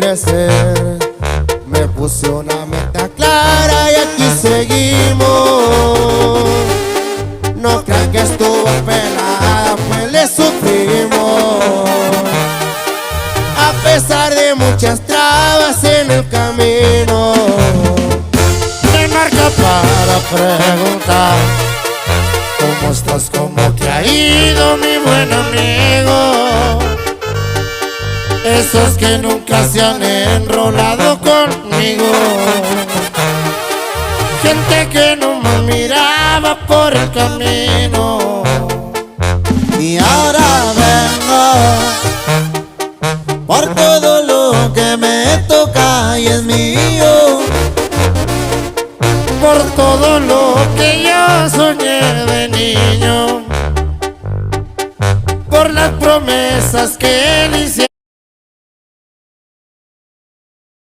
envejecer. Me puse una meta clara y aquí seguimos. No crean que estuvo pelada, pues le sufrimos. A pesar de muchas trabas en el camino, me marca para preguntar: ¿cómo estás? ¿Cómo te ha ido, mi buen amigo? Esos que nunca se han enrolado conmigo, gente que no me miraba por el camino, y ahora vengo por todo